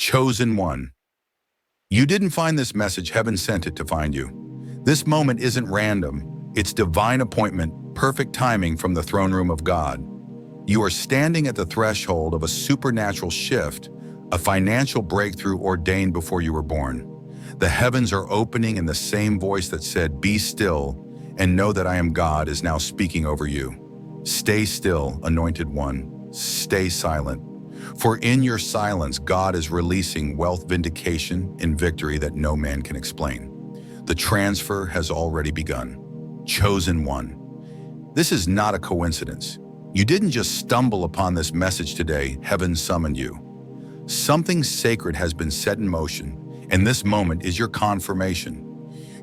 Chosen one. You didn't find this message, heaven sent it to find you. This moment isn't random, it's divine appointment, perfect timing from the throne room of God. You are standing at the threshold of a supernatural shift, a financial breakthrough ordained before you were born. The heavens are opening, and the same voice that said, "Be still and know that I am God," is now speaking over you. Stay still, anointed one. Stay silent. For in your silence, God is releasing wealth, vindication, and victory that no man can explain. The transfer has already begun. Chosen one. This is not a coincidence. You didn't just stumble upon this message today, heaven summoned you. Something sacred has been set in motion, and this moment is your confirmation.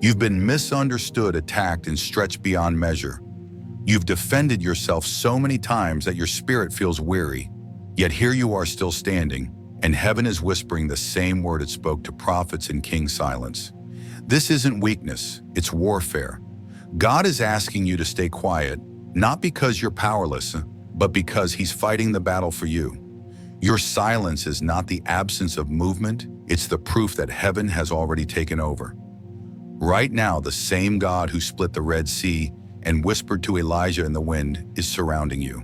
You've been misunderstood, attacked, and stretched beyond measure. You've defended yourself so many times that your spirit feels weary. Yet here you are still standing, and heaven is whispering the same word it spoke to prophets in King's silence. This isn't weakness, it's warfare. God is asking you to stay quiet, not because you're powerless, but because He's fighting the battle for you. Your silence is not the absence of movement, it's the proof that heaven has already taken over. Right now, the same God who split the Red Sea and whispered to Elijah in the wind is surrounding you.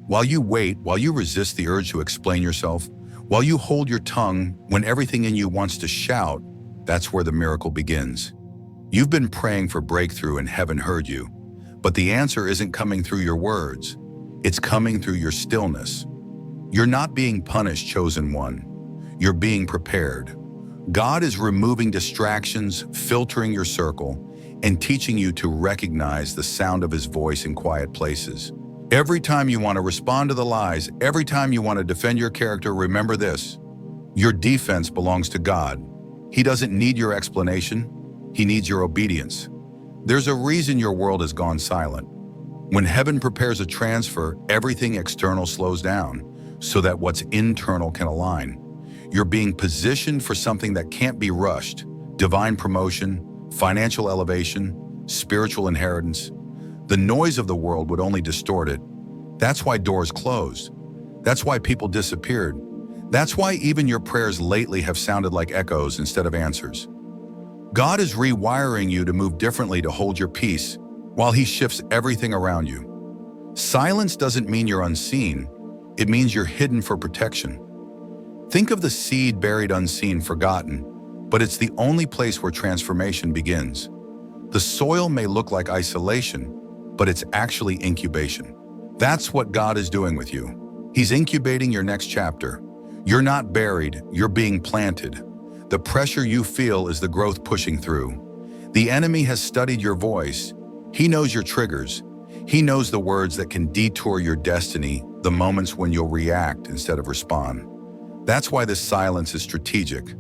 While you wait, while you resist the urge to explain yourself, while you hold your tongue when everything in you wants to shout, that's where the miracle begins. You've been praying for breakthrough and heaven heard you, but the answer isn't coming through your words, it's coming through your stillness. You're not being punished, chosen one. You're being prepared. God is removing distractions, filtering your circle, and teaching you to recognize the sound of His voice in quiet places. Every time you want to respond to the lies, every time you want to defend your character, remember this: your defense belongs to God. He doesn't need your explanation, He needs your obedience. There's a reason your world has gone silent. When heaven prepares a transfer, everything external slows down so that what's internal can align. You're being positioned for something that can't be rushed: divine promotion, financial elevation, spiritual inheritance. The noise of the world would only distort it. That's why doors closed. That's why people disappeared. That's why even your prayers lately have sounded like echoes instead of answers. God is rewiring you to move differently, to hold your peace while He shifts everything around you. Silence doesn't mean you're unseen. It means you're hidden for protection. Think of the seed buried unseen, forgotten, but it's the only place where transformation begins. The soil may look like isolation, but it's actually incubation. That's what God is doing with you. He's incubating your next chapter. You're not buried, you're being planted. The pressure you feel is the growth pushing through. The enemy has studied your voice. He knows your triggers. He knows the words that can detour your destiny, the moments when you'll react instead of respond. That's why this silence is strategic.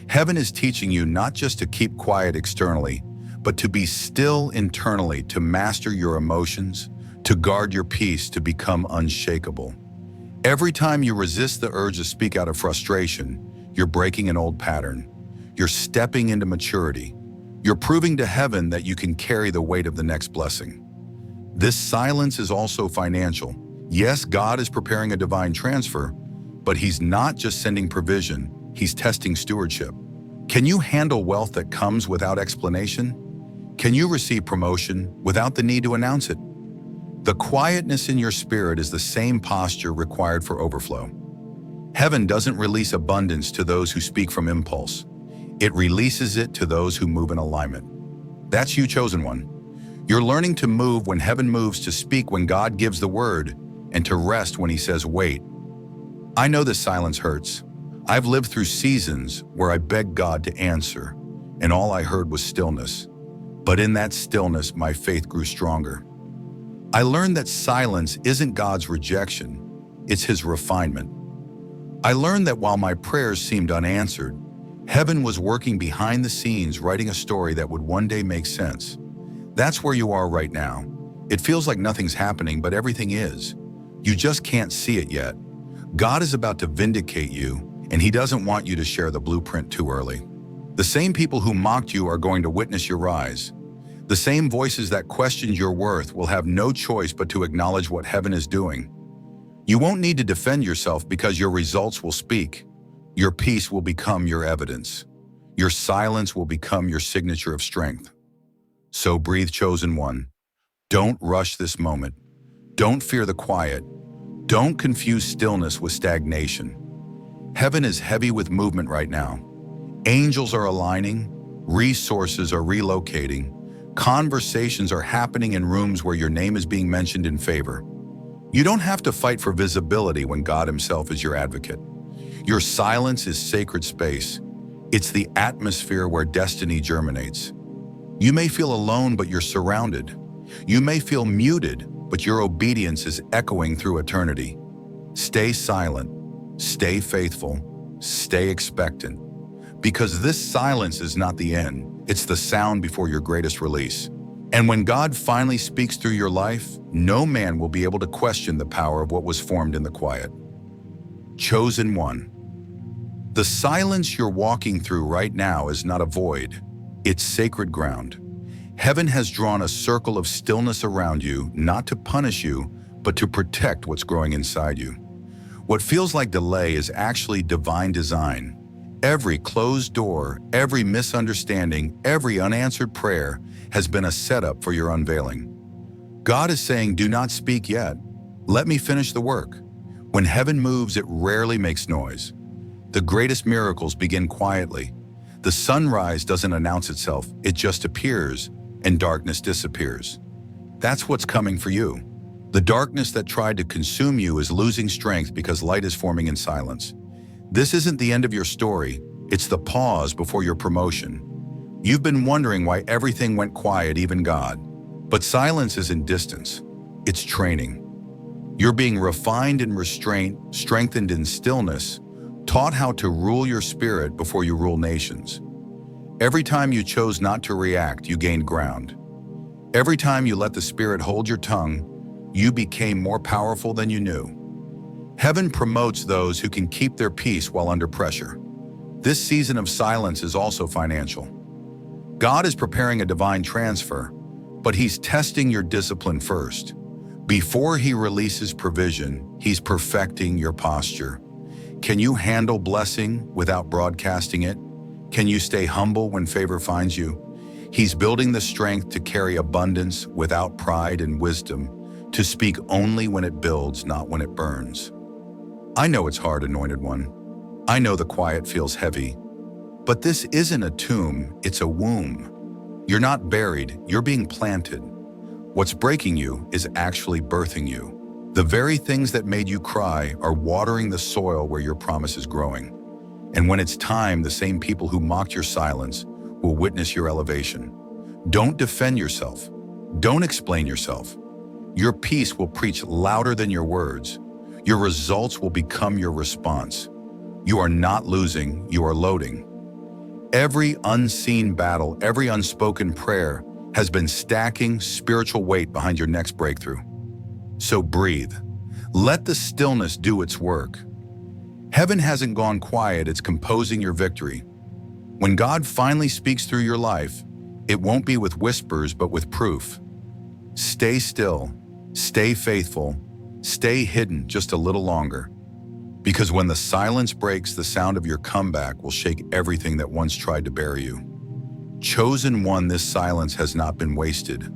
Heaven is teaching you not just to keep quiet externally, but to be still internally, to master your emotions, to guard your peace, to become unshakable. Every time you resist the urge to speak out of frustration, you're breaking an old pattern. You're stepping into maturity. You're proving to heaven that you can carry the weight of the next blessing. This silence is also financial. Yes, God is preparing a divine transfer, but He's not just sending provision, He's testing stewardship. Can you handle wealth that comes without explanation? Can you receive promotion without the need to announce it? The quietness in your spirit is the same posture required for overflow. Heaven doesn't release abundance to those who speak from impulse. It releases it to those who move in alignment. That's you, chosen one. You're learning to move when heaven moves, to speak when God gives the word, and to rest when He says, wait. I know this silence hurts. I've lived through seasons where I begged God to answer, and all I heard was stillness. But in that stillness, my faith grew stronger. I learned that silence isn't God's rejection, it's His refinement. I learned that while my prayers seemed unanswered, heaven was working behind the scenes, writing a story that would one day make sense. That's where you are right now. It feels like nothing's happening, but everything is. You just can't see it yet. God is about to vindicate you, and He doesn't want you to share the blueprint too early. The same people who mocked you are going to witness your rise. The same voices that questioned your worth will have no choice but to acknowledge what heaven is doing. You won't need to defend yourself because your results will speak. Your peace will become your evidence. Your silence will become your signature of strength. So breathe, chosen one. Don't rush this moment. Don't fear the quiet. Don't confuse stillness with stagnation. Heaven is heavy with movement right now. Angels are aligning, resources are relocating, conversations are happening in rooms where your name is being mentioned in favor. You don't have to fight for visibility when God Himself is your advocate. Your silence is sacred space. It's the atmosphere where destiny germinates. You may feel alone, but you're surrounded. You may feel muted, but your obedience is echoing through eternity. Stay silent, stay faithful, stay expectant. Because this silence is not the end, it's the sound before your greatest release. And when God finally speaks through your life, no man will be able to question the power of what was formed in the quiet. Chosen one. The silence you're walking through right now is not a void, it's sacred ground. Heaven has drawn a circle of stillness around you, not to punish you, but to protect what's growing inside you. What feels like delay is actually divine design. Every closed door, every misunderstanding, every unanswered prayer has been a setup for your unveiling. God is saying, do not speak yet. Let me finish the work. When heaven moves, it rarely makes noise. The greatest miracles begin quietly. The sunrise doesn't announce itself, it just appears, and darkness disappears. That's what's coming for you. The darkness that tried to consume you is losing strength because light is forming in silence. This isn't the end of your story, it's the pause before your promotion. You've been wondering why everything went quiet, even God. But silence isn't distance, it's training. You're being refined in restraint, strengthened in stillness, taught how to rule your spirit before you rule nations. Every time you chose not to react, you gained ground. Every time you let the Spirit hold your tongue, you became more powerful than you knew. Heaven promotes those who can keep their peace while under pressure. This season of silence is also financial. God is preparing a divine transfer, but He's testing your discipline first. Before He releases provision, He's perfecting your posture. Can you handle blessing without broadcasting it? Can you stay humble when favor finds you? He's building the strength to carry abundance without pride and wisdom, to speak only when it builds, not when it burns. I know it's hard, anointed one. I know the quiet feels heavy. But this isn't a tomb, it's a womb. You're not buried, you're being planted. What's breaking you is actually birthing you. The very things that made you cry are watering the soil where your promise is growing. And when it's time, the same people who mocked your silence will witness your elevation. Don't defend yourself. Don't explain yourself. Your peace will preach louder than your words. Your results will become your response. You are not losing, you are loading. Every unseen battle, every unspoken prayer has been stacking spiritual weight behind your next breakthrough. So breathe. Let the stillness do its work. Heaven hasn't gone quiet, it's composing your victory. When God finally speaks through your life, it won't be with whispers, but with proof. Stay still, stay faithful, stay hidden just a little longer. Because when the silence breaks, the sound of your comeback will shake everything that once tried to bury you. Chosen one, this silence has not been wasted.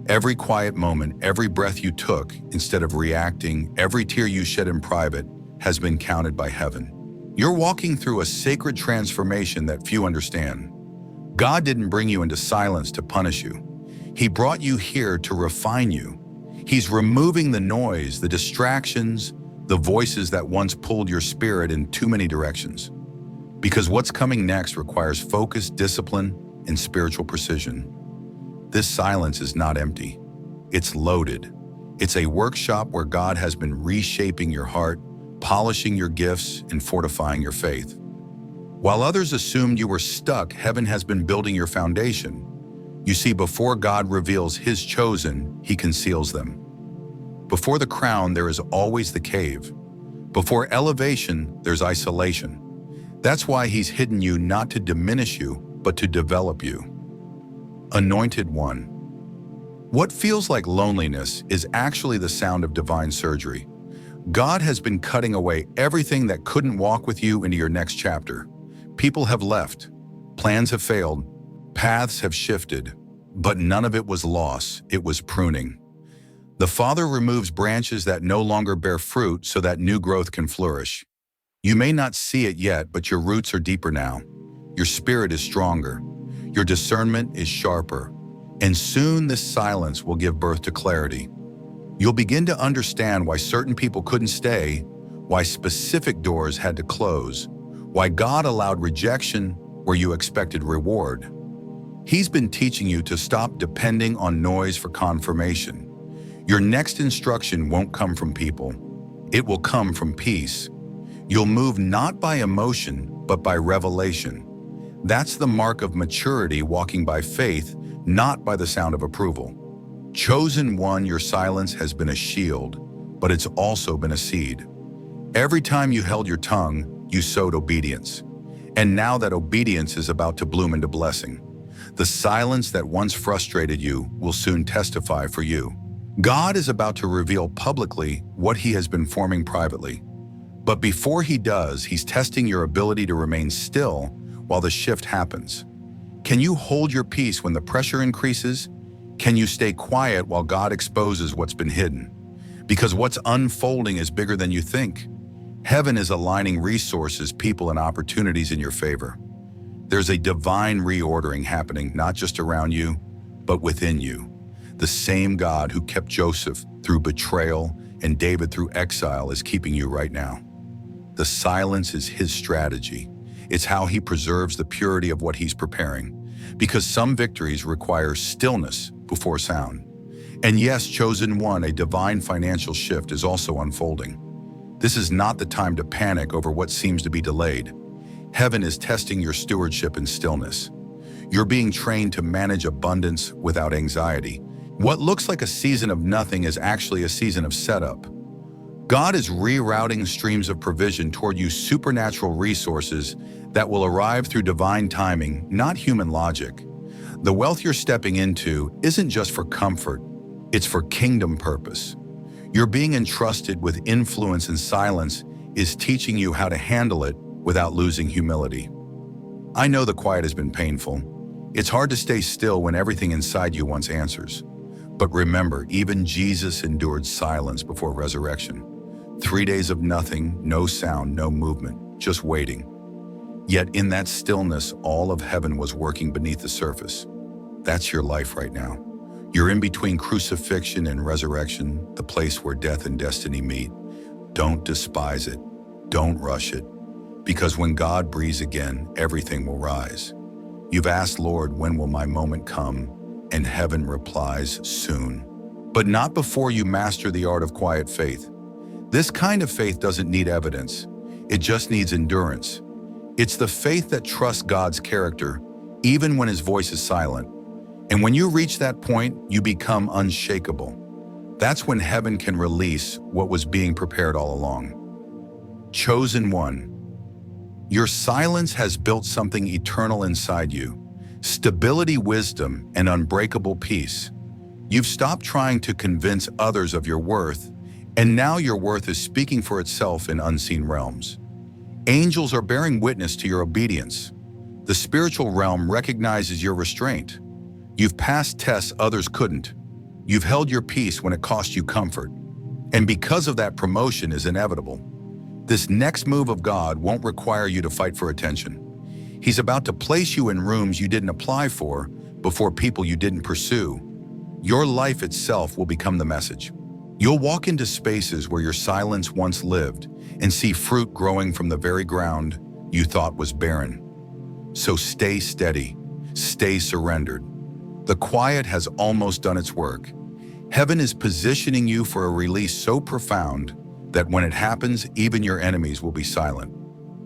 Every quiet moment, every breath you took, instead of reacting, every tear you shed in private, has been counted by heaven. You're walking through a sacred transformation that few understand. God didn't bring you into silence to punish you. He brought you here to refine you. He's removing the noise, the distractions, the voices that once pulled your spirit in too many directions. Because what's coming next requires focus, discipline, and spiritual precision. This silence is not empty. It's loaded. It's a workshop where God has been reshaping your heart, polishing your gifts, and fortifying your faith. While others assumed you were stuck, heaven has been building your foundation. You see, before God reveals His chosen, He conceals them. Before the crown, there is always the cave. Before elevation, there's isolation. That's why He's hidden you, not to diminish you, but to develop you. Anointed one. What feels like loneliness is actually the sound of divine surgery. God has been cutting away everything that couldn't walk with you into your next chapter. People have left, plans have failed, paths have shifted, but none of it was loss, it was pruning. The Father removes branches that no longer bear fruit so that new growth can flourish. You may not see it yet, but your roots are deeper now. Your spirit is stronger. Your discernment is sharper. And soon this silence will give birth to clarity. You'll begin to understand why certain people couldn't stay, why specific doors had to close, why God allowed rejection where you expected reward. He's been teaching you to stop depending on noise for confirmation. Your next instruction won't come from people. It will come from peace. You'll move not by emotion, but by revelation. That's the mark of maturity, walking by faith, not by the sound of approval. Chosen one, your silence has been a shield, but it's also been a seed. Every time you held your tongue, you sowed obedience. And now that obedience is about to bloom into blessing. The silence that once frustrated you will soon testify for you. God is about to reveal publicly what He has been forming privately. But before He does, He's testing your ability to remain still while the shift happens. Can you hold your peace when the pressure increases? Can you stay quiet while God exposes what's been hidden? Because what's unfolding is bigger than you think. Heaven is aligning resources, people, and opportunities in your favor. There's a divine reordering happening, not just around you, but within you. The same God who kept Joseph through betrayal and David through exile is keeping you right now. The silence is His strategy. It's how He preserves the purity of what He's preparing. Because some victories require stillness before sound. And yes, chosen one, a divine financial shift is also unfolding. This is not the time to panic over what seems to be delayed. Heaven is testing your stewardship in stillness. You're being trained to manage abundance without anxiety. What looks like a season of nothing is actually a season of setup. God is rerouting streams of provision toward you, supernatural resources that will arrive through divine timing, not human logic. The wealth you're stepping into isn't just for comfort, it's for kingdom purpose. You're being entrusted with influence, and silence is teaching you how to handle it without losing humility. I know the quiet has been painful. It's hard to stay still when everything inside you wants answers. But remember, even Jesus endured silence before resurrection. 3 days of nothing, no sound, no movement, just waiting. Yet in that stillness, all of heaven was working beneath the surface. That's your life right now. You're in between crucifixion and resurrection, the place where death and destiny meet. Don't despise it. Don't rush it. Because when God breathes again, everything will rise. You've asked, Lord, when will my moment come? And heaven replies, soon. But not before you master the art of quiet faith. This kind of faith doesn't need evidence. It just needs endurance. It's the faith that trusts God's character, even when His voice is silent. And when you reach that point, you become unshakable. That's when heaven can release what was being prepared all along. Chosen one, your silence has built something eternal inside you. Stability, wisdom, and unbreakable peace. You've stopped trying to convince others of your worth, and now your worth is speaking for itself in unseen realms. Angels are bearing witness to your obedience. The spiritual realm recognizes your restraint. You've passed tests others couldn't. You've held your peace when it cost you comfort. And because of that, promotion is inevitable. This next move of God won't require you to fight for attention. He's about to place you in rooms you didn't apply for, before people you didn't pursue. Your life itself will become the message. You'll walk into spaces where your silence once lived and see fruit growing from the very ground you thought was barren. So stay steady, stay surrendered. The quiet has almost done its work. Heaven is positioning you for a release so profound that when it happens, even your enemies will be silent.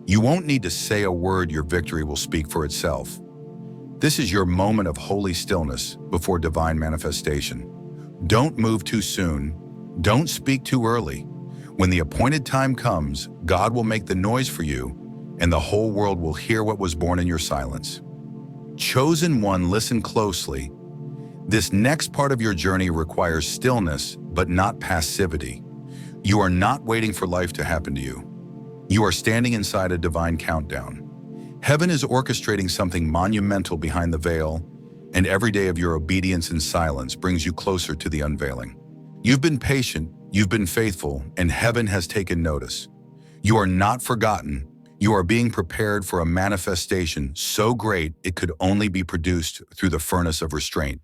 You won't need to say a word, your victory will speak for itself. This is your moment of holy stillness before divine manifestation. Don't move too soon. Don't speak too early. When the appointed time comes, God will make the noise for you, and the whole world will hear what was born in your silence. Chosen one, listen closely. This next part of your journey requires stillness, but not passivity. You are not waiting for life to happen to you. You are standing inside a divine countdown. Heaven is orchestrating something monumental behind the veil, and every day of your obedience and silence brings you closer to the unveiling. You've been patient, you've been faithful, and heaven has taken notice. You are not forgotten. You are being prepared for a manifestation so great it could only be produced through the furnace of restraint.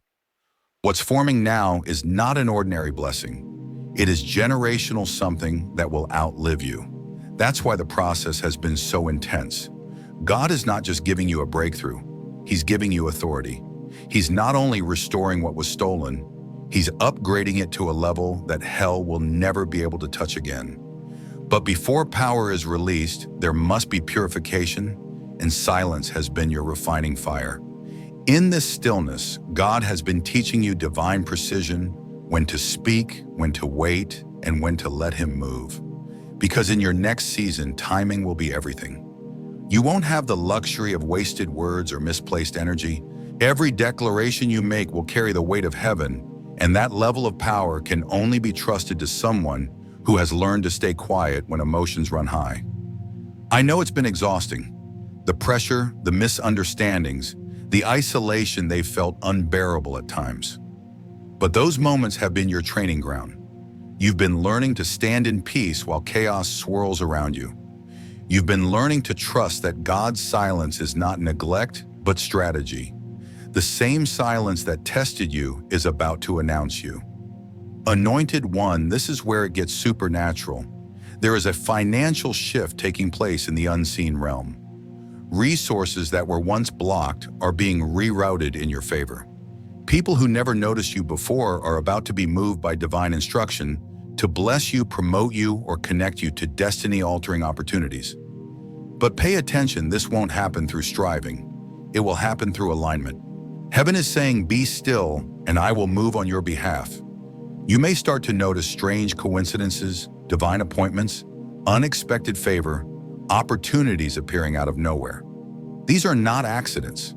What's forming now is not an ordinary blessing. It is generational, something that will outlive you. That's why the process has been so intense. God is not just giving you a breakthrough, He's giving you authority. He's not only restoring what was stolen, He's upgrading it to a level that hell will never be able to touch again. But before power is released, there must be purification, and silence has been your refining fire. In this stillness, God has been teaching you divine precision, when to speak, when to wait, and when to let Him move. Because in your next season, timing will be everything. You won't have the luxury of wasted words or misplaced energy. Every declaration you make will carry the weight of heaven, and that level of power can only be trusted to someone who has learned to stay quiet when emotions run high. I know it's been exhausting. The pressure, the misunderstandings, the isolation, they've felt unbearable at times. But those moments have been your training ground. You've been learning to stand in peace while chaos swirls around you. You've been learning to trust that God's silence is not neglect, but strategy. The same silence that tested you is about to announce you. Anointed one, this is where it gets supernatural. There is a financial shift taking place in the unseen realm. Resources that were once blocked are being rerouted in your favor. People who never noticed you before are about to be moved by divine instruction to bless you, promote you, or connect you to destiny-altering opportunities. But pay attention, this won't happen through striving. It will happen through alignment. Heaven is saying, be still, and I will move on your behalf. You may start to notice strange coincidences, divine appointments, unexpected favor, opportunities appearing out of nowhere. These are not accidents.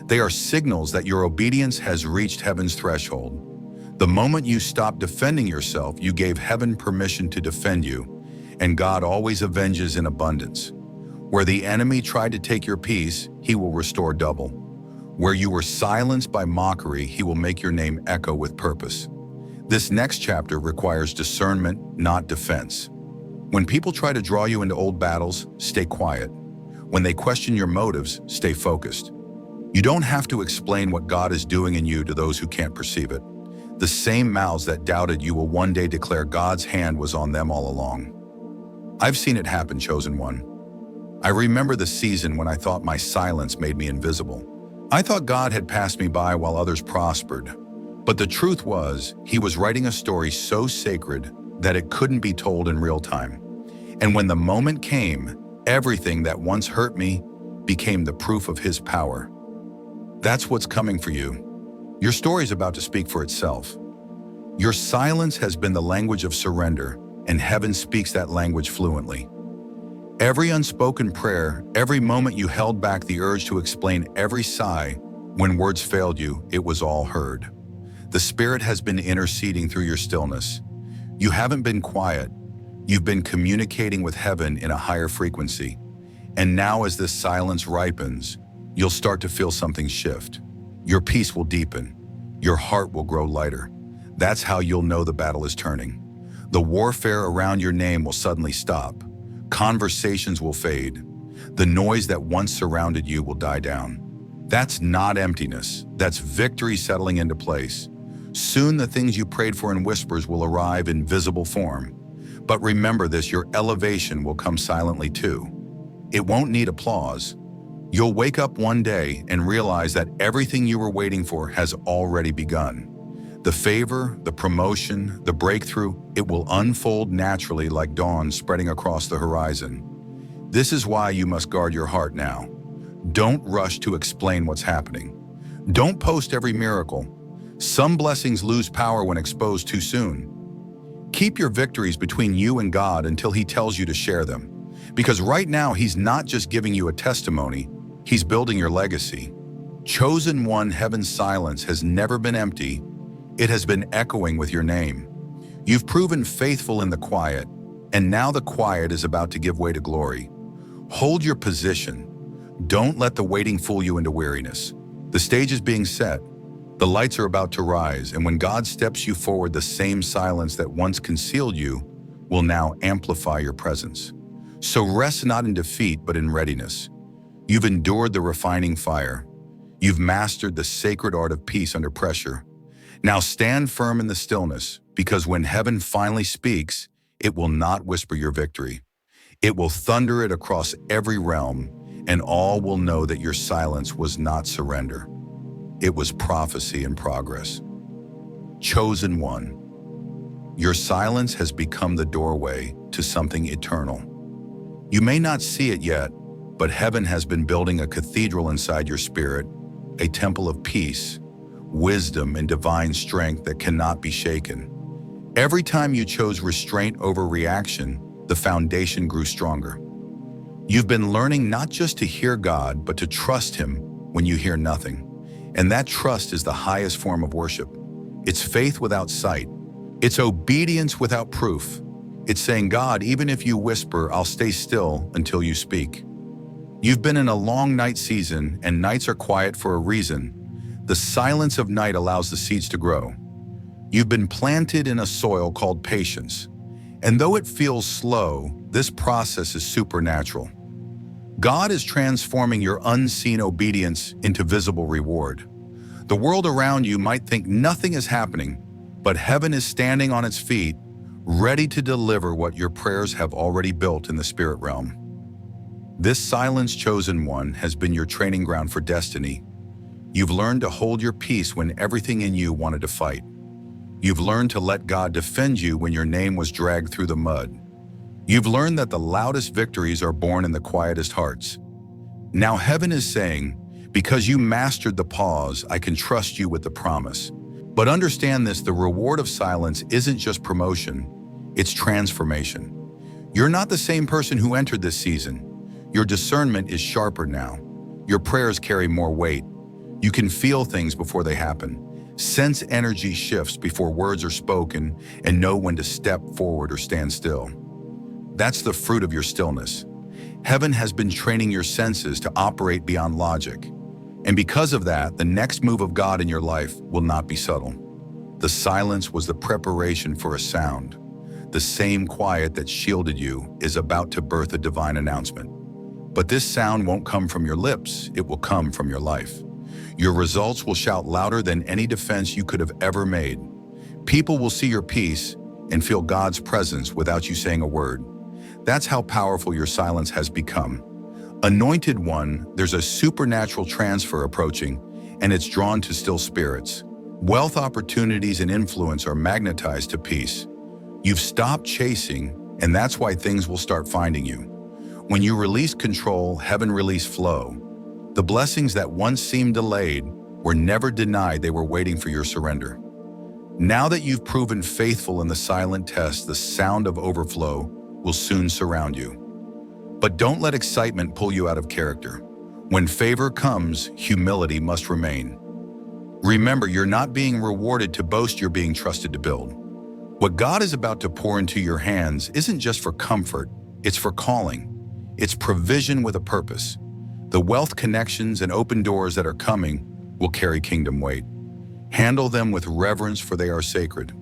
They are signals that your obedience has reached heaven's threshold. The moment you stop defending yourself, you gave heaven permission to defend you, and God always avenges in abundance. Where the enemy tried to take your peace, He will restore double. Where you were silenced by mockery, He will make your name echo with purpose. This next chapter requires discernment, not defense. When people try to draw you into old battles, stay quiet. When they question your motives, stay focused. You don't have to explain what God is doing in you to those who can't perceive it. The same mouths that doubted you will one day declare God's hand was on them all along. I've seen it happen, chosen one. I remember the season when I thought my silence made me invisible. I thought God had passed me by while others prospered. But the truth was, He was writing a story so sacred that it couldn't be told in real time. And when the moment came, everything that once hurt me became the proof of His power. That's what's coming for you. Your story's about to speak for itself. Your silence has been the language of surrender, and heaven speaks that language fluently. Every unspoken prayer, every moment you held back the urge to explain, every sigh when words failed you, it was all heard. The Spirit has been interceding through your stillness. You haven't been quiet. You've been communicating with heaven in a higher frequency. And now as this silence ripens, you'll start to feel something shift. Your peace will deepen. Your heart will grow lighter. That's how you'll know the battle is turning. The warfare around your name will suddenly stop. Conversations will fade. The noise that once surrounded you will die down. That's not emptiness. That's victory settling into place. Soon the things you prayed for in whispers will arrive in visible form. But remember this, your elevation will come silently too. It won't need applause. You'll wake up one day and realize that everything you were waiting for has already begun. The favor, the promotion, the breakthrough, it will unfold naturally like dawn spreading across the horizon. This is why you must guard your heart now. Don't rush to explain what's happening. Don't post every miracle. Some blessings lose power when exposed too soon. Keep your victories between you and God until He tells you to share them. Because right now, He's not just giving you a testimony, He's building your legacy. Chosen one, heaven's silence has never been empty. It has been echoing with your name. You've proven faithful in the quiet, and now the quiet is about to give way to glory. Hold your position. Don't let the waiting fool you into weariness. The stage is being set. The lights are about to rise, and when God steps you forward, the same silence that once concealed you will now amplify your presence. So rest not in defeat, but in readiness. You've endured the refining fire. You've mastered the sacred art of peace under pressure. Now stand firm in the stillness, because when heaven finally speaks, it will not whisper your victory. It will thunder it across every realm, and all will know that your silence was not surrender. It was prophecy in progress. Chosen one, your silence has become the doorway to something eternal. You may not see it yet, but heaven has been building a cathedral inside your spirit, a temple of peace, wisdom, and divine strength that cannot be shaken. Every time you chose restraint over reaction, the foundation grew stronger. You've been learning not just to hear God, but to trust Him when you hear nothing. And that trust is the highest form of worship. It's faith without sight. It's obedience without proof. It's saying, God, even if you whisper, I'll stay still until you speak. You've been in a long night season, and nights are quiet for a reason. The silence of night allows the seeds to grow. You've been planted in a soil called patience. And though it feels slow, this process is supernatural. God is transforming your unseen obedience into visible reward. The world around you might think nothing is happening, but heaven is standing on its feet, ready to deliver what your prayers have already built in the spirit realm. This silence, chosen one, has been your training ground for destiny. You've learned to hold your peace when everything in you wanted to fight. You've learned to let God defend you when your name was dragged through the mud. You've learned that the loudest victories are born in the quietest hearts. Now heaven is saying, because you mastered the pause, I can trust you with the promise. But understand this, the reward of silence isn't just promotion, it's transformation. You're not the same person who entered this season. Your discernment is sharper now. Your prayers carry more weight. You can feel things before they happen. Sense energy shifts before words are spoken, and know when to step forward or stand still. That's the fruit of your stillness. Heaven has been training your senses to operate beyond logic. And because of that, the next move of God in your life will not be subtle. The silence was the preparation for a sound. The same quiet that shielded you is about to birth a divine announcement. But this sound won't come from your lips, it will come from your life. Your results will shout louder than any defense you could have ever made. People will see your peace and feel God's presence without you saying a word. That's how powerful your silence has become. Anointed one, there's a supernatural transfer approaching, and it's drawn to still spirits. Wealth, opportunities, and influence are magnetized to peace. You've stopped chasing, and that's why things will start finding you. When you release control, heaven release flow. The blessings that once seemed delayed were never denied, they were waiting for your surrender. Now that you've proven faithful in the silent test, the sound of overflow will soon surround you. But don't let excitement pull you out of character. When favor comes, humility must remain. Remember, you're not being rewarded to boast, you're being trusted to build. What God is about to pour into your hands isn't just for comfort, it's for calling. It's provision with a purpose. The wealth, connections, and open doors that are coming will carry kingdom weight. Handle them with reverence, for they are sacred.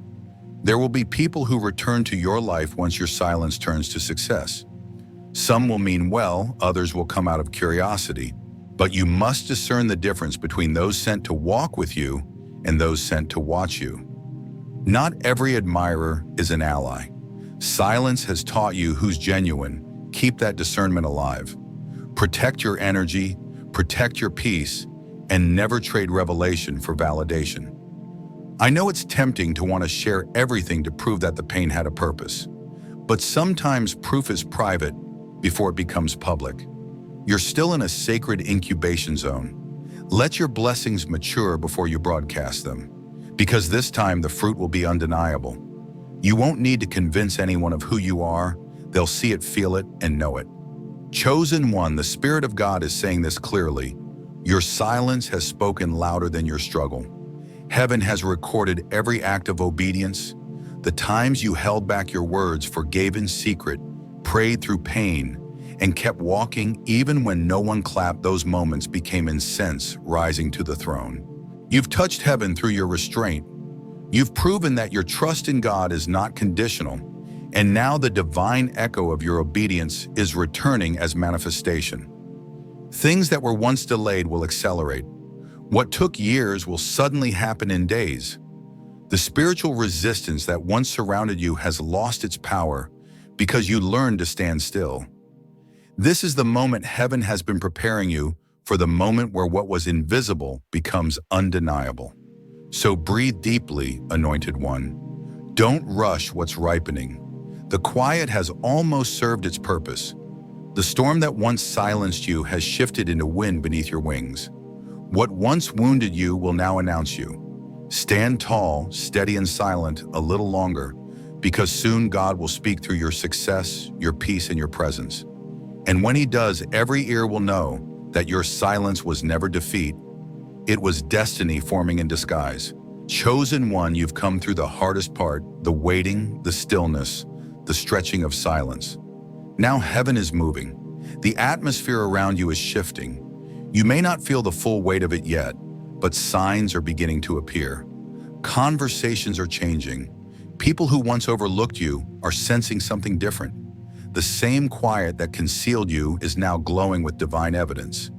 There will be people who return to your life once your silence turns to success. Some will mean well, others will come out of curiosity. But you must discern the difference between those sent to walk with you and those sent to watch you. Not every admirer is an ally. Silence has taught you who's genuine. Keep that discernment alive. Protect your energy, protect your peace, and never trade revelation for validation. I know it's tempting to want to share everything to prove that the pain had a purpose. But sometimes proof is private before it becomes public. You're still in a sacred incubation zone. Let your blessings mature before you broadcast them, because this time the fruit will be undeniable. You won't need to convince anyone of who you are. They'll see it, feel it, and know it. Chosen one, the Spirit of God is saying this clearly. Your silence has spoken louder than your struggle. Heaven has recorded every act of obedience. The times you held back your words, forgave in secret, prayed through pain, and kept walking even when no one clapped, those moments became incense rising to the throne. You've touched heaven through your restraint. You've proven that your trust in God is not conditional, and now the divine echo of your obedience is returning as manifestation. Things that were once delayed will accelerate. What took years will suddenly happen in days. The spiritual resistance that once surrounded you has lost its power because you learned to stand still. This is the moment heaven has been preparing you for, the moment where what was invisible becomes undeniable. So breathe deeply, Anointed One. Don't rush what's ripening. The quiet has almost served its purpose. The storm that once silenced you has shifted into wind beneath your wings. What once wounded you will now announce you. Stand tall, steady and silent a little longer, because soon God will speak through your success, your peace, and your presence. And when He does, every ear will know that your silence was never defeat. It was destiny forming in disguise. Chosen One, you've come through the hardest part, the waiting, the stillness, the stretching of silence. Now heaven is moving. The atmosphere around you is shifting. You may not feel the full weight of it yet, but signs are beginning to appear. Conversations are changing. People who once overlooked you are sensing something different. The same quiet that concealed you is now glowing with divine evidence.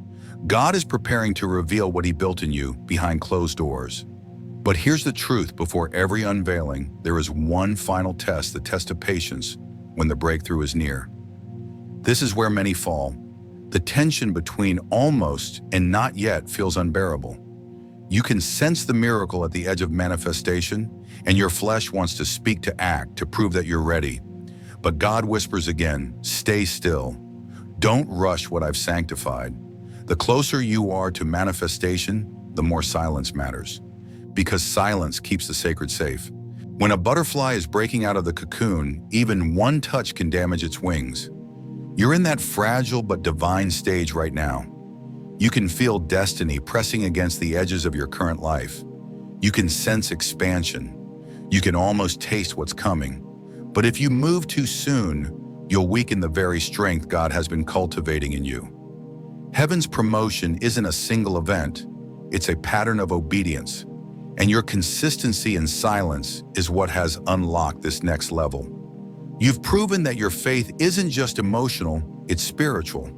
God is preparing to reveal what He built in you behind closed doors. But here's the truth: before every unveiling, there is one final test, the test of patience when the breakthrough is near. This is where many fall. The tension between almost and not yet feels unbearable. You can sense the miracle at the edge of manifestation, and your flesh wants to speak, to act, to prove that you're ready. But God whispers again, stay still. Don't rush what I've sanctified. The closer you are to manifestation, the more silence matters. Because silence keeps the sacred safe. When a butterfly is breaking out of the cocoon, even one touch can damage its wings. You're in that fragile but divine stage right now. You can feel destiny pressing against the edges of your current life. You can sense expansion. You can almost taste what's coming. But if you move too soon, you'll weaken the very strength God has been cultivating in you. Heaven's promotion isn't a single event, it's a pattern of obedience. And your consistency in silence is what has unlocked this next level. You've proven that your faith isn't just emotional, it's spiritual.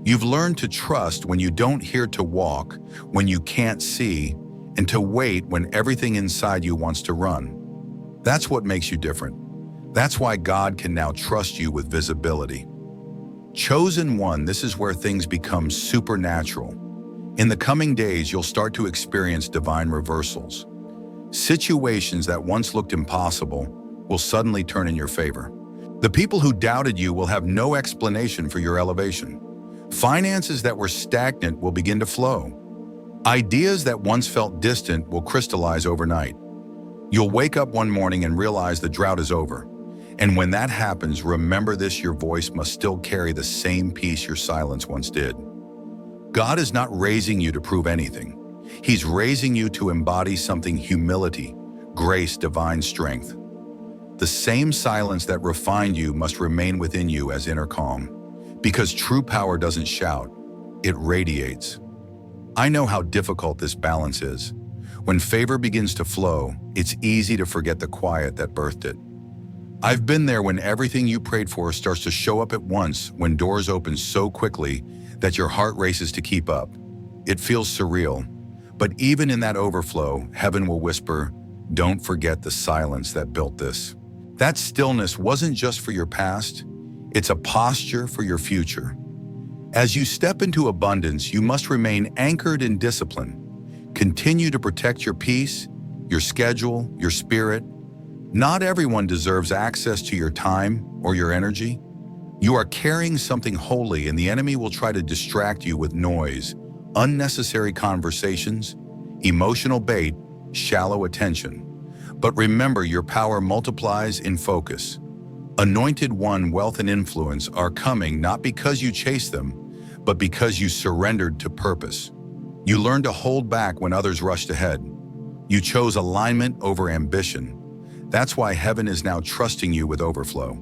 You've learned to trust when you don't hear, to walk when you can't see, and to wait when everything inside you wants to run. That's what makes you different. That's why God can now trust you with visibility. Chosen One, this is where things become supernatural. In the coming days, you'll start to experience divine reversals. Situations that once looked impossible will suddenly turn in your favor. The people who doubted you will have no explanation for your elevation. Finances that were stagnant will begin to flow. Ideas that once felt distant will crystallize overnight. You'll wake up one morning and realize the drought is over. And when that happens, remember this: your voice must still carry the same peace your silence once did. God is not raising you to prove anything. He's raising you to embody something: humility, grace, divine strength. The same silence that refined you must remain within you as inner calm. Because true power doesn't shout, it radiates. I know how difficult this balance is. When favor begins to flow, it's easy to forget the quiet that birthed it. I've been there when everything you prayed for starts to show up at once, when doors open so quickly that your heart races to keep up. It feels surreal. But even in that overflow, heaven will whisper, don't forget the silence that built this. That stillness wasn't just for your past, it's a posture for your future. As you step into abundance, you must remain anchored in discipline. Continue to protect your peace, your schedule, your spirit. Not everyone deserves access to your time or your energy. You are carrying something holy, and the enemy will try to distract you with noise, unnecessary conversations, emotional bait, shallow attention. But remember, your power multiplies in focus. Anointed One, wealth and influence are coming not because you chase them, but because you surrendered to purpose. You learned to hold back when others rushed ahead. You chose alignment over ambition. That's why heaven is now trusting you with overflow.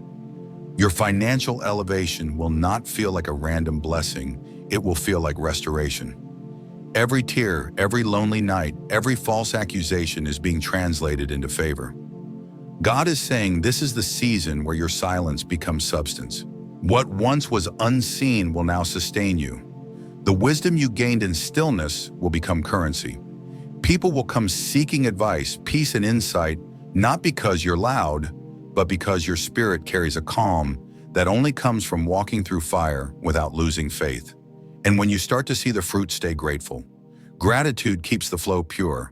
Your financial elevation will not feel like a random blessing, it will feel like restoration. Every tear, every lonely night, every false accusation is being translated into favor. God is saying this is the season where your silence becomes substance. What once was unseen will now sustain you. The wisdom you gained in stillness will become currency. People will come seeking advice, peace, and insight, not because you're loud, but because your spirit carries a calm that only comes from walking through fire without losing faith. And when you start to see the fruit, stay grateful. Gratitude keeps the flow pure.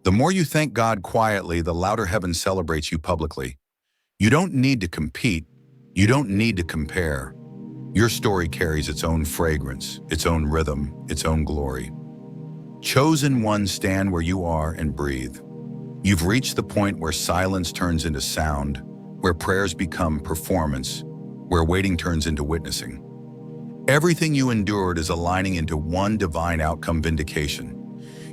The more you thank God quietly, the louder heaven celebrates you publicly. You don't need to compete. You don't need to compare. Your story carries its own fragrance, its own rhythm, its own glory. Chosen ones, stand where you are and breathe. You've reached the point where silence turns into sound, where prayers become performance, where waiting turns into witnessing. Everything you endured is aligning into one divine outcome: vindication.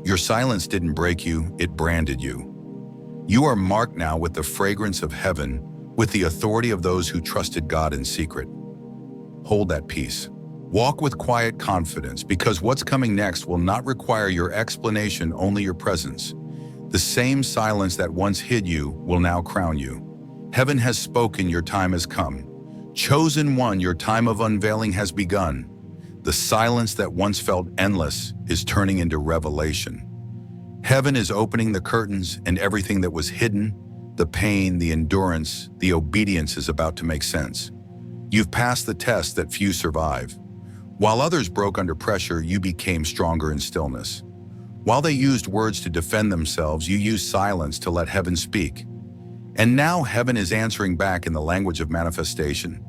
Your silence didn't break you, it branded you. You are marked now with the fragrance of heaven, with the authority of those who trusted God in secret. Hold that peace. Walk with quiet confidence, because what's coming next will not require your explanation, only your presence. The same silence that once hid you will now crown you. Heaven has spoken, your time has come. Chosen one, your time of unveiling has begun. The silence that once felt endless is turning into revelation. Heaven is opening the curtains, and everything that was hidden, the pain, the endurance, the obedience, is about to make sense. You've passed the test that few survive. While others broke under pressure, you became stronger in stillness. While they used words to defend themselves, you used silence to let heaven speak. And now heaven is answering back in the language of manifestation.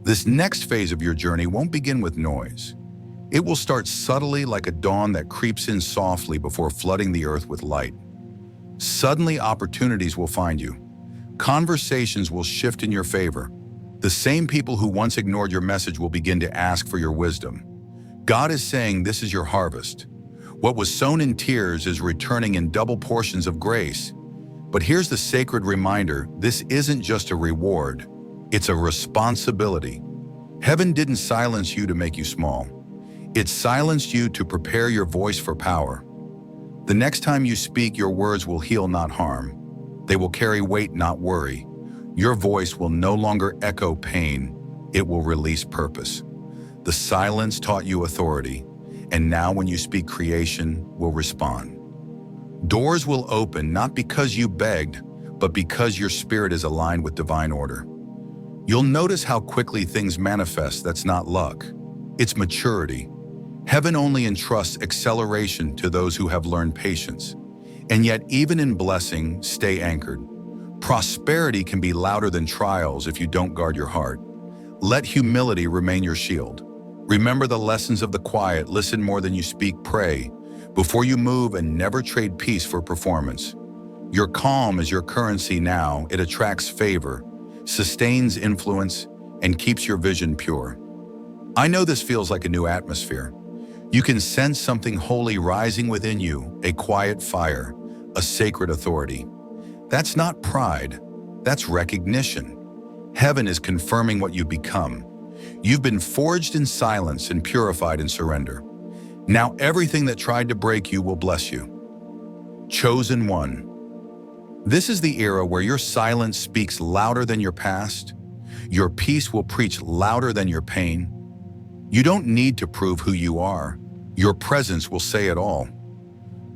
This next phase of your journey won't begin with noise. It will start subtly, like a dawn that creeps in softly before flooding the earth with light. Suddenly, opportunities will find you. Conversations will shift in your favor. The same people who once ignored your message will begin to ask for your wisdom. God is saying this is your harvest. What was sown in tears is returning in double portions of grace. But here's the sacred reminder: this isn't just a reward, it's a responsibility. Heaven didn't silence you to make you small. It silenced you to prepare your voice for power. The next time you speak, your words will heal, not harm. They will carry weight, not worry. Your voice will no longer echo pain, it will release purpose. The silence taught you authority, and now when you speak, creation will respond. Doors will open, not because you begged, but because your spirit is aligned with divine order. You'll notice how quickly things manifest. That's not luck, it's maturity. Heaven only entrusts acceleration to those who have learned patience. And yet, even in blessing, stay anchored. Prosperity can be louder than trials if you don't guard your heart. Let humility remain your shield. Remember the lessons of the quiet. Listen more than you speak. Pray before you move, and never trade peace for performance. Your calm is your currency now. It attracts favor, sustains influence, and keeps your vision pure. I know this feels like a new atmosphere. You can sense something holy rising within you, a quiet fire, a sacred authority. That's not pride, that's recognition. Heaven is confirming what you've become. You've been forged in silence and purified in surrender. Now everything that tried to break you will bless you. Chosen one. This is the era where your silence speaks louder than your past. Your peace will preach louder than your pain. You don't need to prove who you are. Your presence will say it all.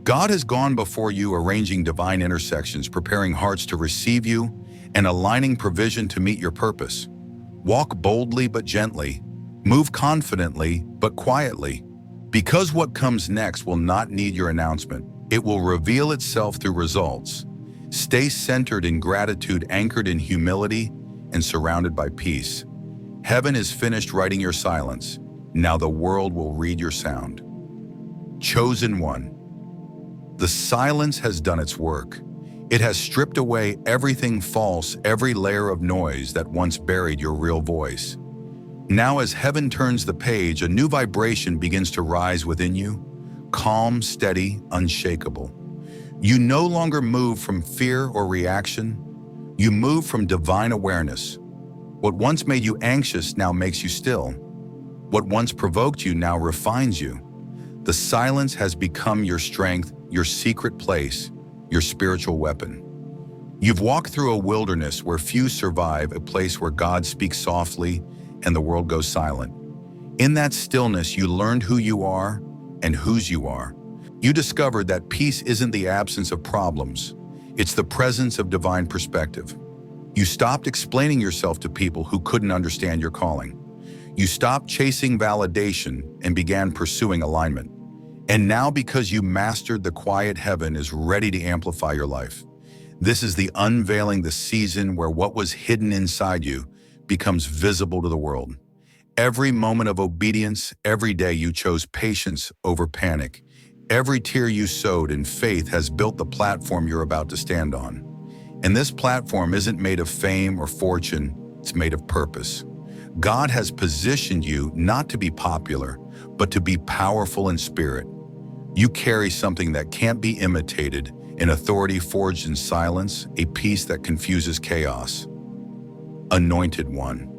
God has gone before you, arranging divine intersections, preparing hearts to receive you, and aligning provision to meet your purpose. Walk boldly but gently. Move confidently but quietly. Because what comes next will not need your announcement. It will reveal itself through results. Stay centered in gratitude, anchored in humility, and surrounded by peace. Heaven is finished writing your silence. Now the world will read your sound. Chosen one. The silence has done its work. It has stripped away everything false, every layer of noise that once buried your real voice. Now as heaven turns the page, a new vibration begins to rise within you, calm, steady, unshakable. You no longer move from fear or reaction, You move from divine awareness. What once made you anxious now makes you still. What once provoked you now refines you. The silence has become your strength, your secret place, your spiritual weapon. You've walked through a wilderness where few survive, a place where God speaks softly and the world goes silent. In that stillness, you learned who you are and whose you are. You discovered that peace isn't the absence of problems. It's the presence of divine perspective. You stopped explaining yourself to people who couldn't understand your calling. You stopped chasing validation and began pursuing alignment. And now, because you mastered the quiet, heaven is ready to amplify your life. This is the unveiling, the season where what was hidden inside you becomes visible to the world. Every moment of obedience, every day you chose patience over panic. Every tear you sowed in faith has built the platform you're about to stand on. And this platform isn't made of fame or fortune, it's made of purpose. God has positioned you not to be popular, but to be powerful in spirit. You carry something that can't be imitated, an authority forged in silence, a peace that confuses chaos. Anointed one.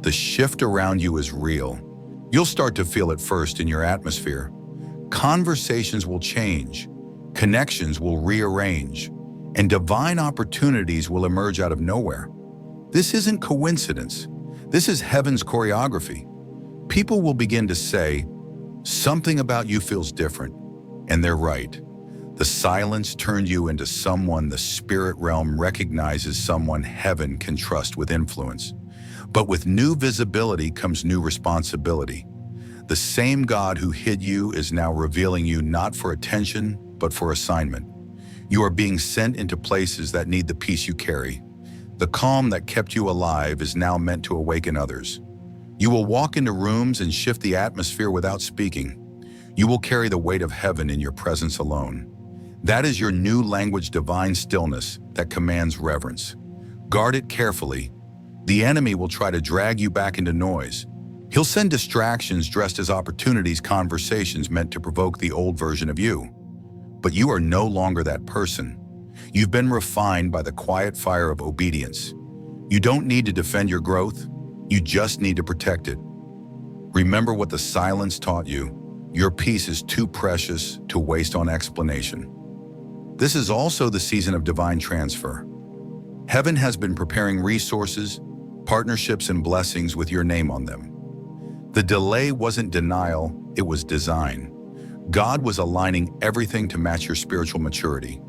The shift around you is real. You'll start to feel it first in your atmosphere. Conversations will change, connections will rearrange, and divine opportunities will emerge out of nowhere. This isn't coincidence. This is heaven's choreography. People will begin to say, "Something about you feels different," and they're right. The silence turned you into someone the spirit realm recognizes, someone heaven can trust with influence. But with new visibility comes new responsibility. The same God who hid you is now revealing you, not for attention, but for assignment. You are being sent into places that need the peace you carry. The calm that kept you alive is now meant to awaken others. You will walk into rooms and shift the atmosphere without speaking. You will carry the weight of heaven in your presence alone. That is your new language, divine stillness that commands reverence. Guard it carefully. The enemy will try to drag you back into noise. He'll send distractions dressed as opportunities, conversations meant to provoke the old version of you. But you are no longer that person. You've been refined by the quiet fire of obedience. You don't need to defend your growth. You just need to protect it. Remember what the silence taught you. Your peace is too precious to waste on explanation. This is also the season of divine transfer. Heaven has been preparing resources, partnerships, and blessings with your name on them. The delay wasn't denial, it was design. God was aligning everything to match your spiritual maturity.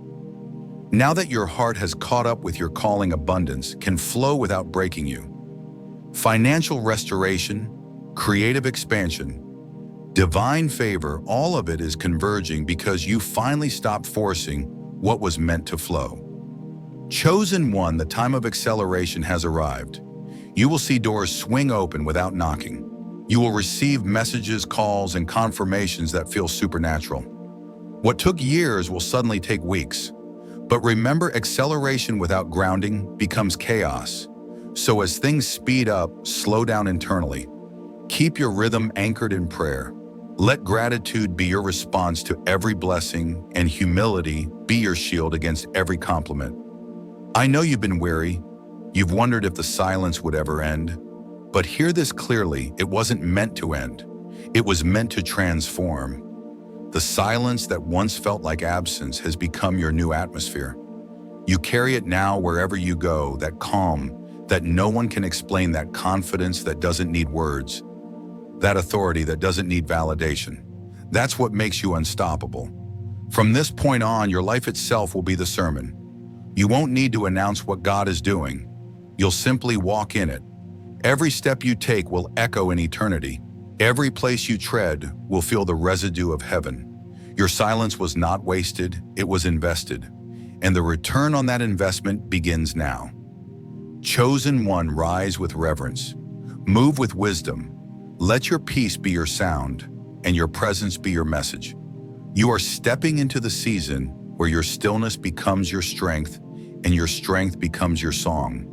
Now that your heart has caught up with your calling, abundance can flow without breaking you. Financial restoration, creative expansion, divine favor, all of it is converging because you finally stopped forcing what was meant to flow. Chosen one, the time of acceleration has arrived. You will see doors swing open without knocking. You will receive messages, calls, and confirmations that feel supernatural. What took years will suddenly take weeks. But remember, acceleration without grounding becomes chaos. So as things speed up, slow down internally. Keep your rhythm anchored in prayer. Let gratitude be your response to every blessing, and humility be your shield against every compliment. I know you've been weary. You've wondered if the silence would ever end. But hear this clearly, it wasn't meant to end. It was meant to transform. The silence that once felt like absence has become your new atmosphere. You carry it now wherever you go, that calm that no one can explain, that confidence that doesn't need words, that authority that doesn't need validation. That's what makes you unstoppable. From this point on, your life itself will be the sermon. You won't need to announce what God is doing. You'll simply walk in it. Every step you take will echo in eternity. Every place you tread will feel the residue of heaven. Your silence was not wasted, it was invested. And the return on that investment begins now. Chosen one, rise with reverence. Move with wisdom. Let your peace be your sound, and your presence be your message. You are stepping into the season where your stillness becomes your strength, and your strength becomes your song.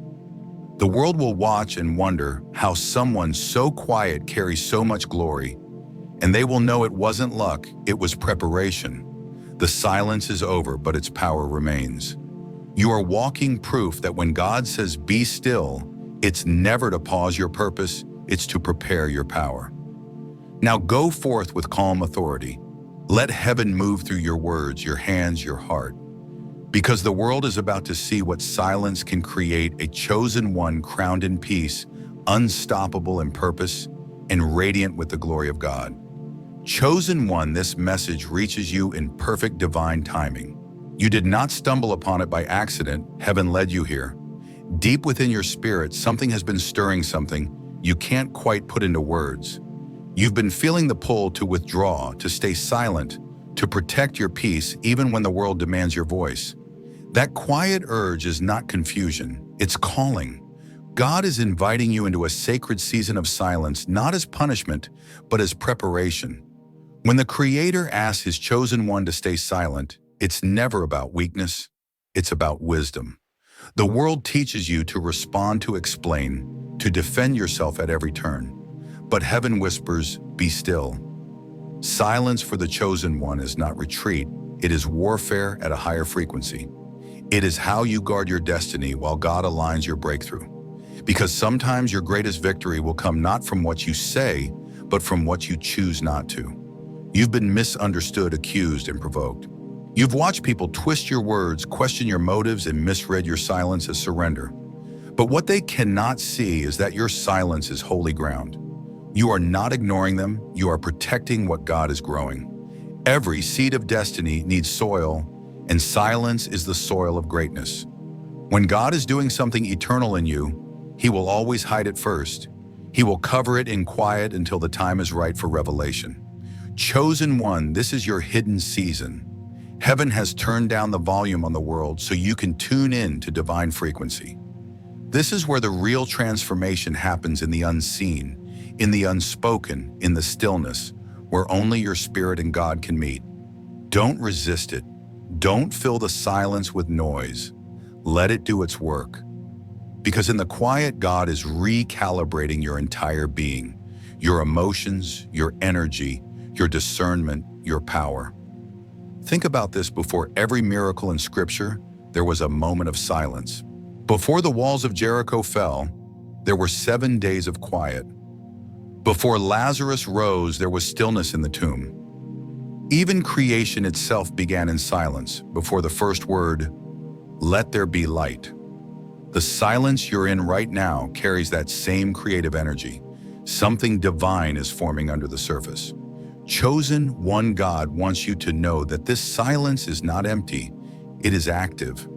The world will watch and wonder how someone so quiet carries so much glory, and they will know it wasn't luck, it was preparation. The silence is over, but its power remains. You are walking proof that when God says be still, it's never to pause your purpose, it's to prepare your power. Now go forth with calm authority. Let heaven move through your words, your hands, your heart. Because the world is about to see what silence can create, a chosen one crowned in peace, unstoppable in purpose, and radiant with the glory of God. Chosen one, this message reaches you in perfect divine timing. You did not stumble upon it by accident, heaven led you here. Deep within your spirit, something has been stirring something you can't quite put into words. You've been feeling the pull to withdraw, to stay silent, to protect your peace even when the world demands your voice. That quiet urge is not confusion, it's calling. God is inviting you into a sacred season of silence, not as punishment, but as preparation. When the Creator asks His chosen one to stay silent, it's never about weakness, it's about wisdom. The world teaches you to respond, to explain, to defend yourself at every turn. But heaven whispers, be still. Silence for the chosen one is not retreat, it is warfare at a higher frequency. It is how you guard your destiny while God aligns your breakthrough. Because sometimes your greatest victory will come not from what you say, but from what you choose not to. You've been misunderstood, accused, and provoked. You've watched people twist your words, question your motives, and misread your silence as surrender. But what they cannot see is that your silence is holy ground. You are not ignoring them, you are protecting what God is growing. Every seed of destiny needs soil, and silence is the soil of greatness. When God is doing something eternal in you, He will always hide it first. He will cover it in quiet until the time is right for revelation. Chosen one, this is your hidden season. Heaven has turned down the volume on the world so you can tune in to divine frequency. This is where the real transformation happens, in the unseen, in the unspoken, in the stillness, where only your spirit and God can meet. Don't resist it. Don't fill the silence with noise. Let it do its work. Because in the quiet, God is recalibrating your entire being, your emotions, your energy, your discernment, your power. Think about this: before every miracle in Scripture, there was a moment of silence. Before the walls of Jericho fell, there were 7 days of quiet. Before Lazarus rose, there was stillness in the tomb. Even creation itself began in silence before the first word, "Let there be light." The silence you're in right now carries that same creative energy. Something divine is forming under the surface. Chosen one, God wants you to know that this silence is not empty, it is active.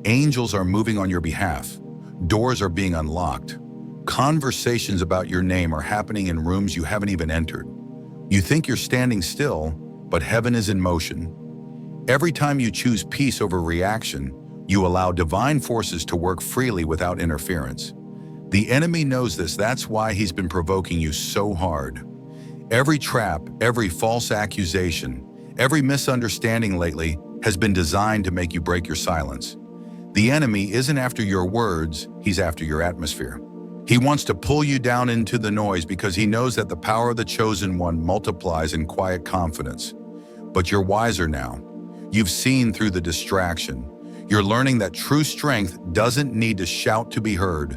Angels are moving on your behalf. Doors are being unlocked. Conversations about your name are happening in rooms you haven't even entered. You think you're standing still, but heaven is in motion. Every time you choose peace over reaction, you allow divine forces to work freely without interference. The enemy knows this, that's why he's been provoking you so hard. Every trap, every false accusation, every misunderstanding lately has been designed to make you break your silence. The enemy isn't after your words, he's after your atmosphere. He wants to pull you down into the noise because he knows that the power of the chosen one multiplies in quiet confidence. But you're wiser now. You've seen through the distraction. You're learning that true strength doesn't need to shout to be heard.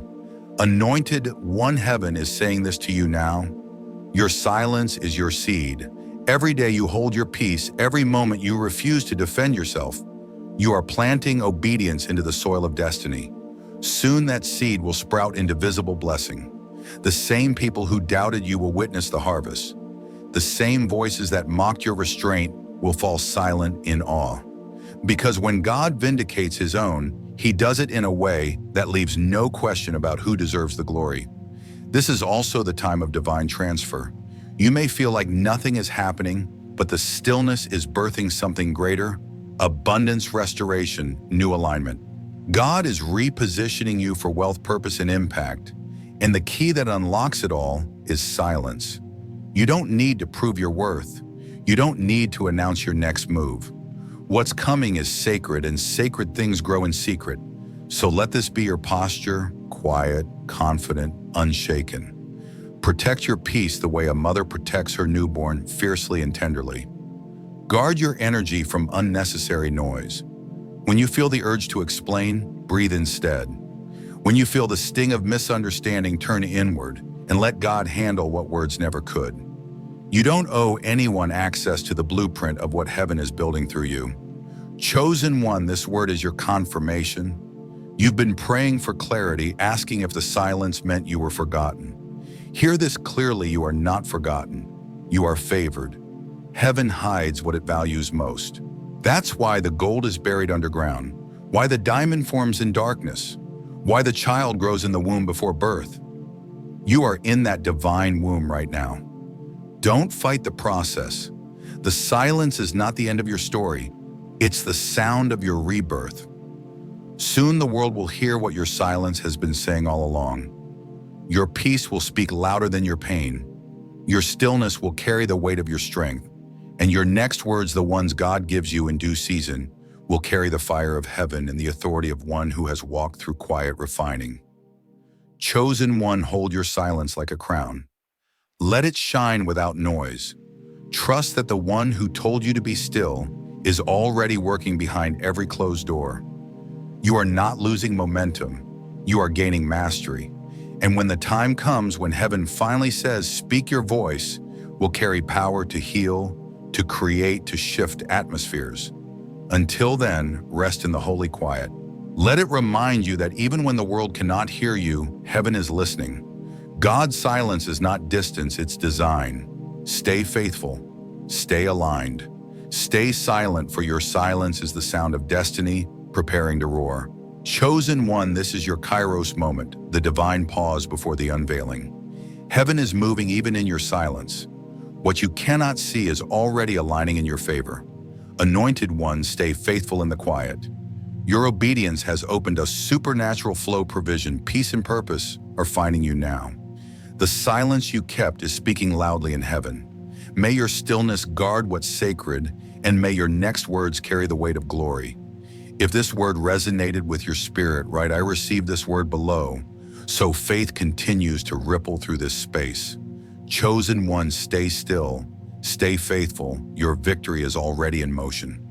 Anointed One, heaven is saying this to you now. Your silence is your seed. Every day you hold your peace, every moment you refuse to defend yourself, you are planting obedience into the soil of destiny. Soon that seed will sprout into visible blessing. The same people who doubted you will witness the harvest. The same voices that mocked your restraint will fall silent in awe. Because when God vindicates His own, He does it in a way that leaves no question about who deserves the glory. This is also the time of divine transfer. You may feel like nothing is happening, but the stillness is birthing something greater: abundance, restoration, new alignment. God is repositioning you for wealth, purpose, and impact. And the key that unlocks it all is silence. You don't need to prove your worth. You don't need to announce your next move. What's coming is sacred, and sacred things grow in secret. So let this be your posture: quiet, confident, unshaken. Protect your peace the way a mother protects her newborn, fiercely and tenderly. Guard your energy from unnecessary noise. When you feel the urge to explain, breathe instead. When you feel the sting of misunderstanding, turn inward and let God handle what words never could. You don't owe anyone access to the blueprint of what heaven is building through you. Chosen one, this word is your confirmation. You've been praying for clarity, asking if the silence meant you were forgotten. Hear this clearly: you are not forgotten. You are favored. Heaven hides what it values most. That's why the gold is buried underground, why the diamond forms in darkness, why the child grows in the womb before birth. You are in that divine womb right now. Don't fight the process. The silence is not the end of your story. It's the sound of your rebirth. Soon the world will hear what your silence has been saying all along. Your peace will speak louder than your pain. Your stillness will carry the weight of your strength. And your next words, the ones God gives you in due season, will carry the fire of heaven and the authority of one who has walked through quiet refining. Chosen one, hold your silence like a crown. Let it shine without noise. Trust that the one who told you to be still is already working behind every closed door. You are not losing momentum. You are gaining mastery. And when the time comes when heaven finally says, speak, your voice will carry power to heal, to create, to shift atmospheres. Until then, rest in the holy quiet. Let it remind you that even when the world cannot hear you, heaven is listening. God's silence is not distance, it's design. Stay faithful. Stay aligned. Stay silent, for your silence is the sound of destiny preparing to roar. Chosen one, this is your Kairos moment, the divine pause before the unveiling. Heaven is moving even in your silence. What you cannot see is already aligning in your favor. Anointed one, stay faithful in the quiet. Your obedience has opened a supernatural flow. Provision, peace, and purpose are finding you now. The silence you kept is speaking loudly in heaven. May your stillness guard what's sacred, and may your next words carry the weight of glory. If this word resonated with your spirit, write, I received this word below, so faith continues to ripple through this space. Chosen one, stay still, stay faithful. Your victory is already in motion.